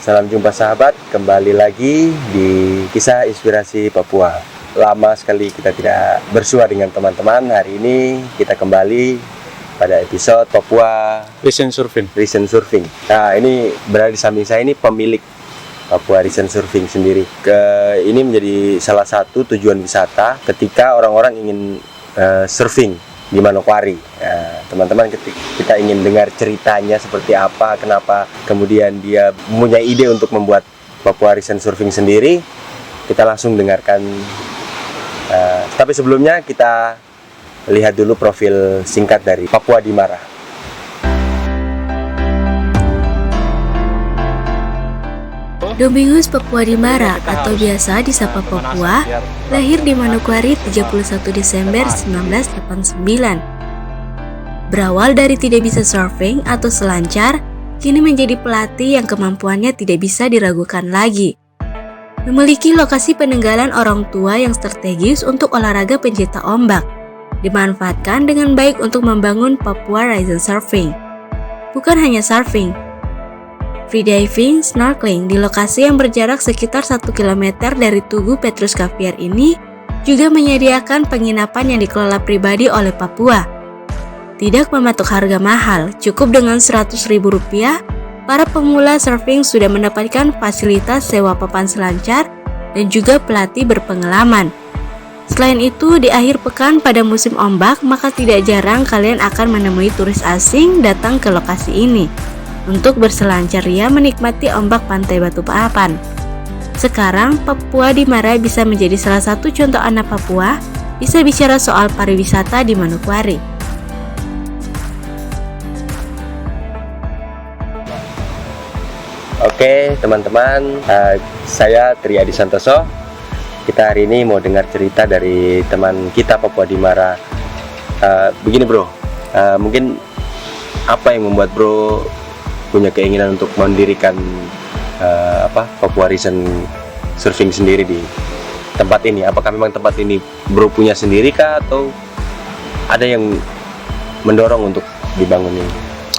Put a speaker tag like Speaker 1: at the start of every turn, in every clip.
Speaker 1: Salam jumpa sahabat, kembali lagi di Kisah Inspirasi Papua. Lama sekali kita tidak bersua dengan teman-teman. Hari ini kita kembali pada episode Papua
Speaker 2: Recent Surfing.
Speaker 1: Nah, ini berada di samping saya ini pemilik Papua Recent Surfing sendiri. Ini menjadi salah satu tujuan wisata ketika orang-orang ingin surfing di Manokwari. Teman-teman, kita ingin dengar ceritanya seperti apa, kenapa kemudian dia punya ide untuk membuat Papua Recent Surfing sendiri. Kita langsung dengarkan. Tapi sebelumnya kita lihat dulu profil singkat dari Papua di Mara.
Speaker 3: Domingus Papua di Mara atau biasa disapa Papua, lahir di Manokwari 31 Desember 1989. Berawal dari tidak bisa surfing atau selancar, kini menjadi pelatih yang kemampuannya tidak bisa diragukan lagi. Memiliki lokasi peninggalan orang tua yang strategis untuk olahraga pencinta ombak, dimanfaatkan dengan baik untuk membangun Papua Recent Surfing. Bukan hanya surfing, freediving, snorkeling di lokasi yang berjarak sekitar 1 km dari Tugu Petrus Caviar ini juga menyediakan penginapan yang dikelola pribadi oleh Papua. Tidak mematok harga mahal, cukup dengan Rp100.000, para pemula surfing sudah mendapatkan fasilitas sewa papan selancar dan juga pelatih berpengalaman. Selain itu, di akhir pekan pada musim ombak, maka tidak jarang kalian akan menemui turis asing datang ke lokasi ini untuk berselancar ria menikmati ombak pantai Batu Papan. Sekarang, Papua di Mara bisa menjadi salah satu contoh anak Papua bisa bicara soal pariwisata di Manokwari.
Speaker 1: Oke teman-teman, saya Tri Adi Santoso. Kita hari ini mau dengar cerita dari teman kita Papua di Mara. Begini bro, mungkin apa yang membuat bro punya keinginan untuk mendirikan Papua Recent Surfing sendiri di tempat ini? Apakah memang tempat ini bro punya sendiri kah, atau ada yang mendorong untuk dibangun ini?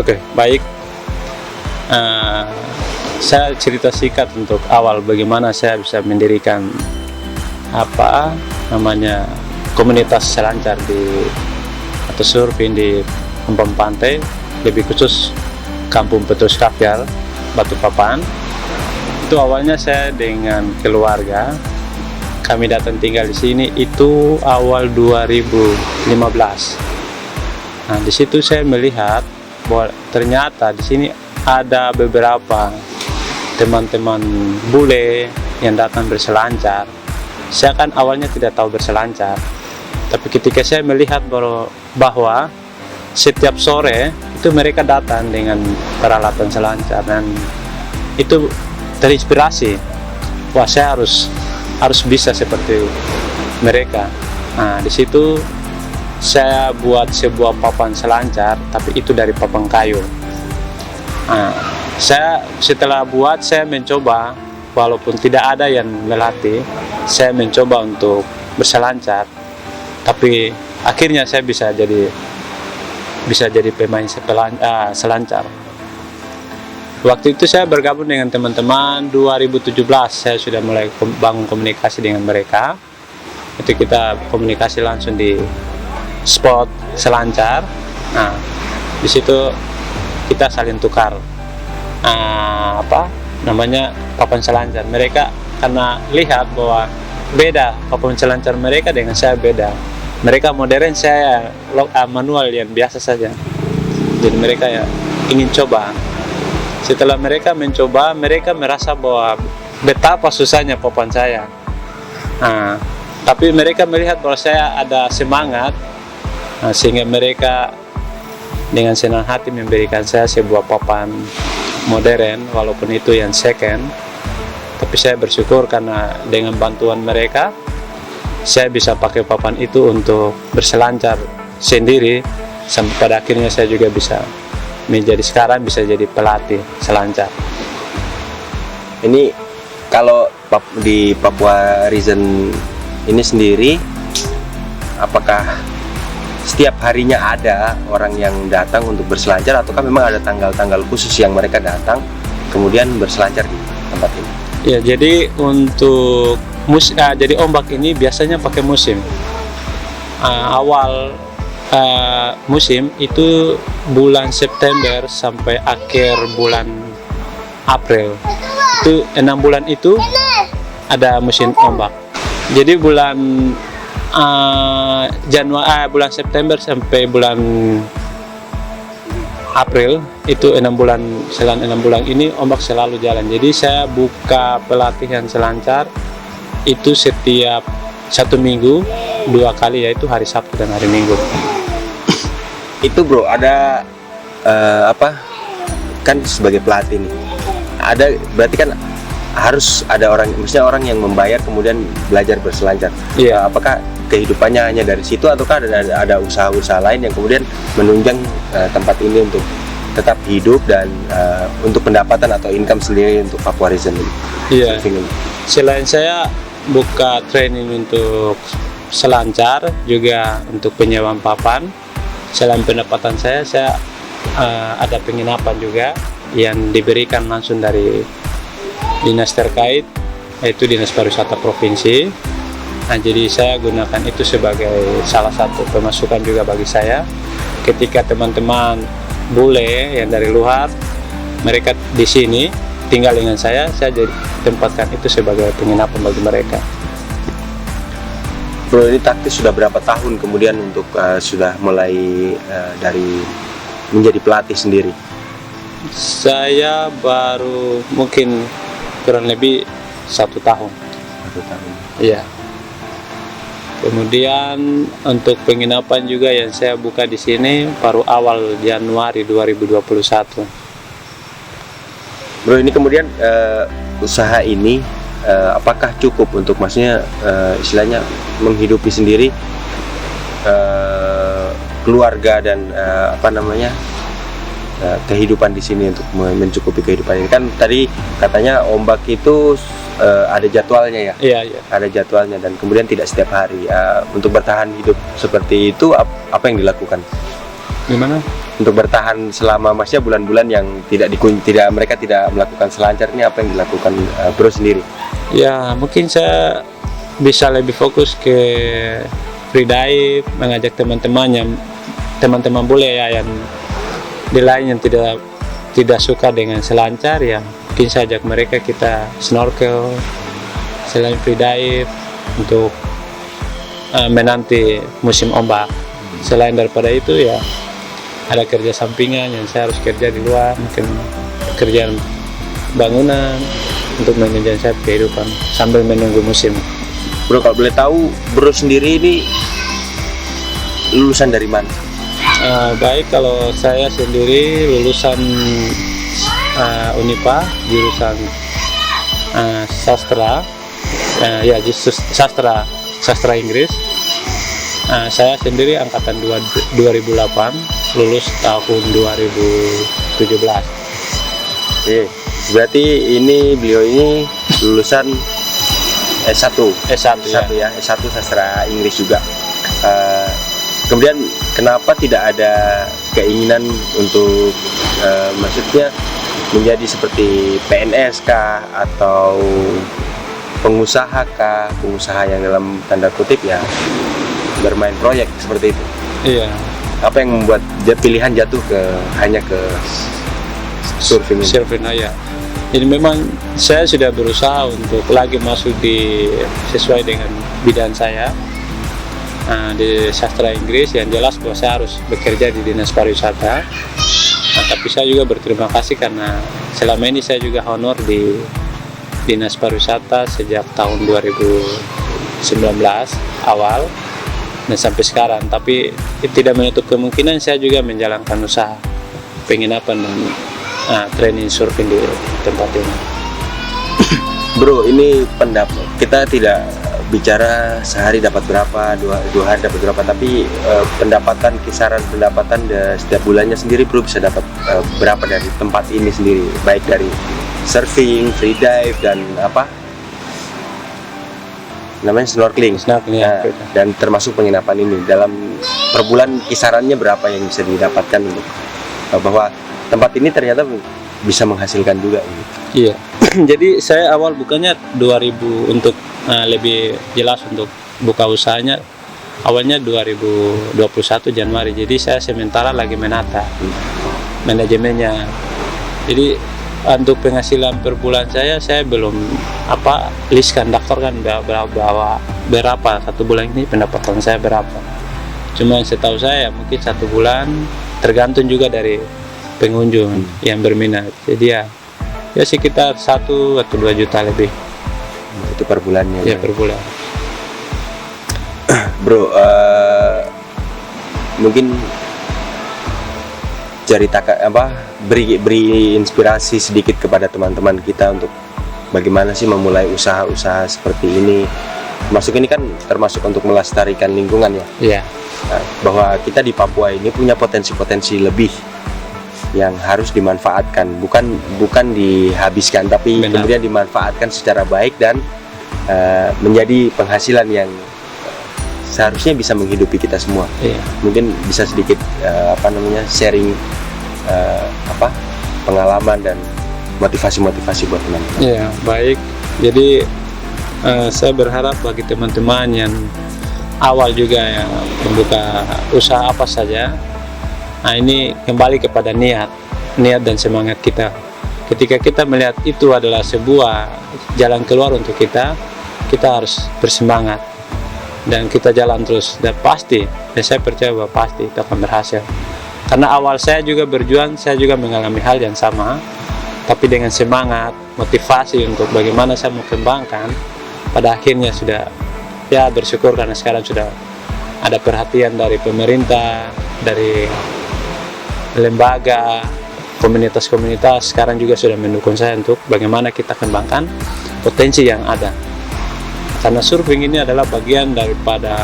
Speaker 2: Oke, baik. Saya cerita singkat untuk awal bagaimana saya bisa mendirikan komunitas selancar atau surfing di Kampung Pantai, lebih khusus Kampung Petrus Caviar, Batu Papan. Itu awalnya saya dengan keluarga, kami datang tinggal di sini itu awal 2015. Nah, di situ saya melihat bahwa ternyata di sini ada beberapa teman-teman bule yang datang berselancar. Saya kan awalnya tidak tahu berselancar, tapi ketika saya melihat bahwa setiap sore itu mereka datang dengan peralatan selancar, dan itu terinspirasi, wah saya harus bisa seperti mereka. Nah, di situ saya buat sebuah papan selancar, tapi itu dari papan kayu. Nah, setelah buat, saya mencoba, walaupun tidak ada yang melatih, saya mencoba untuk berselancar, tapi akhirnya saya bisa jadi pemain selancar. Waktu itu saya bergabung dengan teman-teman. 2017 saya sudah mulai bangun komunikasi dengan mereka. Itu kita komunikasi langsung di spot selancar. Nah, di situ kita saling tukar papan selancar. Mereka karena lihat bahwa beda papan selancar mereka dengan saya beda. Mereka modern, saya manual yang biasa saja. Jadi mereka ingin coba. Setelah mereka mencoba, mereka merasa bahwa betapa susahnya papan saya. Nah, tapi mereka melihat bahwa saya ada semangat, sehingga mereka dengan senang hati memberikan saya sebuah papan modern, walaupun itu yang second. Tapi saya bersyukur karena dengan bantuan mereka saya bisa pakai papan itu untuk berselancar sendiri, sampai pada akhirnya saya juga bisa jadi pelatih selancar.
Speaker 1: Ini kalau di Papua Recent ini sendiri, apakah setiap harinya ada orang yang datang untuk berselancar, ataukah memang ada tanggal-tanggal khusus yang mereka datang kemudian berselancar di tempat ini?
Speaker 2: Ya, jadi untuk jadi ombak ini biasanya pakai musim. Awal musim itu bulan September sampai akhir bulan April. Itu 6 bulan itu ada musim ombak. Jadi bulan bulan September sampai bulan April itu 6 bulan. Selain 6 bulan ini ombak selalu jalan. Jadi saya buka pelatihan selancar itu setiap 1 minggu 2 kali, yaitu hari Sabtu dan hari Minggu.
Speaker 1: Itu bro, ada kan sebagai pelatih nih, ada berarti kan harus ada orang, maksudnya orang yang membayar kemudian belajar berselancar.
Speaker 2: Iya.
Speaker 1: Apakah kehidupannya hanya dari situ ataukah ada usaha-usaha lain yang kemudian menunjang tempat ini untuk tetap hidup dan untuk pendapatan atau income sendiri untuk Papuarisan ini?
Speaker 2: Iya. Selain saya buka training untuk selancar, juga untuk penyewaan papan. Selain pendapatan saya ada penginapan juga yang diberikan langsung dari dinas terkait, yaitu Dinas Pariwisata Provinsi. Nah, jadi saya gunakan itu sebagai salah satu pemasukan juga bagi saya. Ketika teman-teman bule yang dari luar, mereka di sini tinggal dengan saya jadi tempatkan itu sebagai penginapan bagi mereka.
Speaker 1: Bro, ini taktis sudah berapa tahun kemudian untuk sudah mulai dari menjadi pelatih sendiri?
Speaker 2: Saya baru mungkin kurang lebih 1 tahun.
Speaker 1: 1 tahun.
Speaker 2: Iya. Kemudian untuk penginapan juga yang saya buka di sini baru awal Januari 2021.
Speaker 1: Bro, ini kemudian usaha ini apakah cukup untuk maksudnya istilahnya menghidupi sendiri keluarga dan kehidupan di sini untuk mencukupi kehidupan ini? Kan tadi katanya ombak itu ada jadwalnya ya?
Speaker 2: Iya.
Speaker 1: Ada jadwalnya dan kemudian tidak setiap hari. Untuk bertahan hidup seperti itu apa yang dilakukan?
Speaker 2: Gimana?
Speaker 1: Untuk bertahan selama masnya bulan-bulan yang mereka tidak melakukan selancar ini, apa yang dilakukan bro sendiri?
Speaker 2: Ya, mungkin saya bisa lebih fokus ke free dive, mengajak teman-teman bule ya yang di lain yang tidak suka dengan selancar, ya mungkin saya ajak mereka kita snorkel selain free dive untuk menanti musim ombak. Selain daripada itu ya ada kerja sampingan yang saya harus kerja di luar, mungkin pekerjaan bangunan untuk menunjang saya kehidupan sambil menunggu musim.
Speaker 1: Bro, kalau boleh tahu bro sendiri ini lulusan dari mana?
Speaker 2: Baik, kalau saya sendiri lulusan Unipa, jurusan sastra, sastra Inggris. Saya sendiri angkatan 2008, lulus tahun 2017.
Speaker 1: Oke, berarti beliau ini lulusan S1 ya, S1 sastra Inggris juga. Kemudian kenapa tidak ada keinginan untuk maksudnya menjadi seperti PNS kah atau pengusaha yang dalam tanda kutip ya bermain proyek seperti itu?
Speaker 2: Iya.
Speaker 1: Apa yang membuat pilihan jatuh hanya ke surfing ini?
Speaker 2: Surfing aja. Jadi memang saya sudah berusaha untuk lagi masuk sesuai dengan bidang saya. Di sastra Inggris, yang jelas bahwa saya harus bekerja di Dinas Pariwisata. Tapi saya juga berterima kasih karena selama ini saya juga honor di Dinas Pariwisata sejak tahun 2019 awal dan sampai sekarang. Tapi tidak menutup kemungkinan saya juga menjalankan usaha penginapan dan training surfing di tempat ini.
Speaker 1: Bro, ini pendapat kita tidak bicara sehari dapat berapa, dua hari dapat berapa, tapi kisaran pendapatan setiap bulannya sendiri bro bisa dapat berapa dari tempat ini sendiri, baik dari surfing, free dive dan snorkeling. Dan termasuk penginapan ini, dalam per bulan kisarannya berapa yang bisa didapatkan untuk bahwa tempat ini ternyata bisa menghasilkan juga gitu.
Speaker 2: Iya. Jadi saya awal bukanya 2000 untuk lebih jelas untuk buka usahanya. Awalnya 2021 Januari. Jadi saya sementara lagi menata manajemennya. Jadi untuk penghasilan per bulan saya belum listkan, daftarkan berapa satu bulan ini pendapatan saya berapa. Cuma setahu saya mungkin satu bulan, tergantung juga dari pengunjung yang berminat. Jadi ya sekitar 1 atau 2 juta lebih.
Speaker 1: Itu per bulannya.
Speaker 2: Ya per bulan.
Speaker 1: Bro, mungkin beri inspirasi sedikit kepada teman-teman kita untuk bagaimana sih memulai usaha-usaha seperti ini. Masuk ini kan termasuk untuk melestarikan lingkungan ya.
Speaker 2: Iya.
Speaker 1: Bahwa kita di Papua ini punya potensi-potensi lebih yang harus dimanfaatkan, bukan dihabiskan, tapi
Speaker 2: benar,
Speaker 1: kemudian dimanfaatkan secara baik dan menjadi penghasilan yang seharusnya bisa menghidupi kita semua.
Speaker 2: Iya.
Speaker 1: Mungkin bisa sedikit sharing pengalaman dan motivasi buat teman-teman.
Speaker 2: Iya, baik. Jadi saya berharap bagi teman-teman yang awal juga ya membuka usaha apa saja, nah ini kembali kepada niat dan semangat kita. Ketika kita melihat itu adalah sebuah jalan keluar untuk kita harus bersemangat dan kita jalan terus, dan saya percaya bahwa pasti itu akan berhasil. Karena awal saya juga berjuang, saya juga mengalami hal yang sama, tapi dengan semangat, motivasi untuk bagaimana saya mau kembangkan, pada akhirnya sudah bersyukur karena sekarang sudah ada perhatian dari pemerintah, dari lembaga, komunitas-komunitas sekarang juga sudah mendukung saya untuk bagaimana kita kembangkan potensi yang ada. Karena surfing ini adalah bagian daripada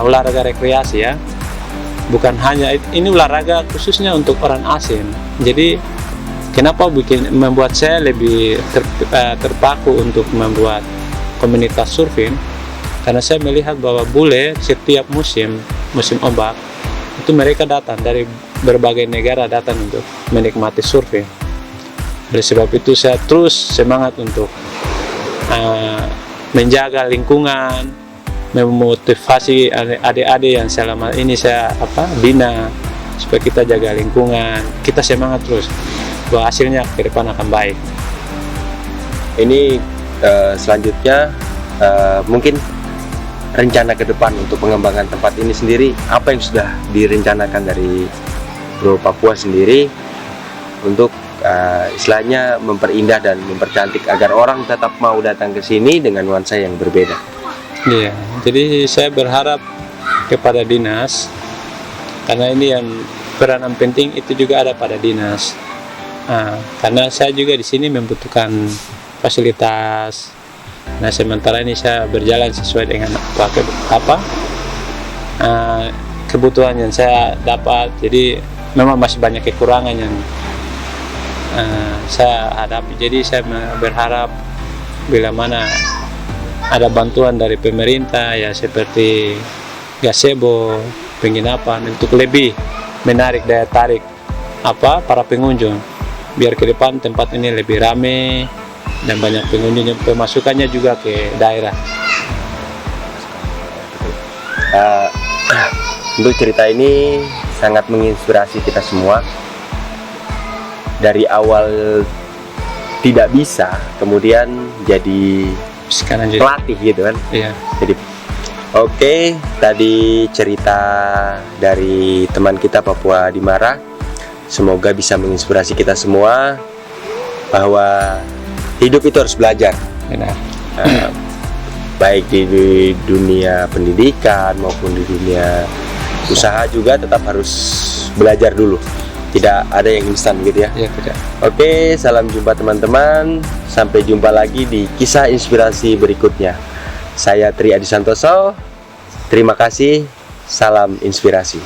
Speaker 2: olahraga rekreasi ya. Bukan hanya ini olahraga khususnya untuk orang asing. Jadi kenapa membuat saya lebih terpaku untuk membuat komunitas surfing? Karena saya melihat bahwa bule setiap musim ombak itu mereka datang dari berbagai negara, datang untuk menikmati surfing. Oleh sebab itu saya terus semangat untuk menjaga lingkungan, memotivasi adik-adik yang selama ini saya bina supaya kita jaga lingkungan. Kita semangat terus bahwa hasilnya ke depan akan baik.
Speaker 1: Ini selanjutnya mungkin rencana ke depan untuk pengembangan tempat ini sendiri, apa yang sudah direncanakan dari Bro Papua sendiri untuk istilahnya memperindah dan mempercantik agar orang tetap mau datang ke sini dengan nuansa yang berbeda.
Speaker 2: Iya, jadi saya berharap kepada dinas, karena ini yang peranan penting itu juga ada pada dinas. Karena saya juga di sini membutuhkan fasilitas. Nah, sementara ini saya berjalan sesuai dengan kebutuhan yang saya dapat. Jadi memang masih banyak kekurangan yang saya hadapi. Jadi saya berharap bila mana ada bantuan dari pemerintah ya seperti gazebo, penginapan untuk lebih menarik daya tarik para pengunjung, biar ke depan tempat ini lebih ramai dan banyak pengunjung, pemasukannya juga ke daerah.
Speaker 1: Untuk cerita ini sangat menginspirasi kita semua. Dari awal tidak bisa, kemudian jadi
Speaker 2: sekarang jadi
Speaker 1: pelatih gitu kan.
Speaker 2: Iya.
Speaker 1: Jadi oke, tadi cerita dari teman kita Papua Dimara. Semoga bisa menginspirasi kita semua bahwa hidup itu harus belajar.
Speaker 2: Benar.
Speaker 1: Baik di dunia pendidikan maupun di dunia usaha juga tetap harus belajar dulu. Tidak ada yang instan gitu ya.
Speaker 2: Iya, tidak.
Speaker 1: Oke, salam jumpa teman-teman. Sampai jumpa lagi di kisah inspirasi berikutnya. Saya Tri Adi Santoso. Terima kasih. Salam inspirasi.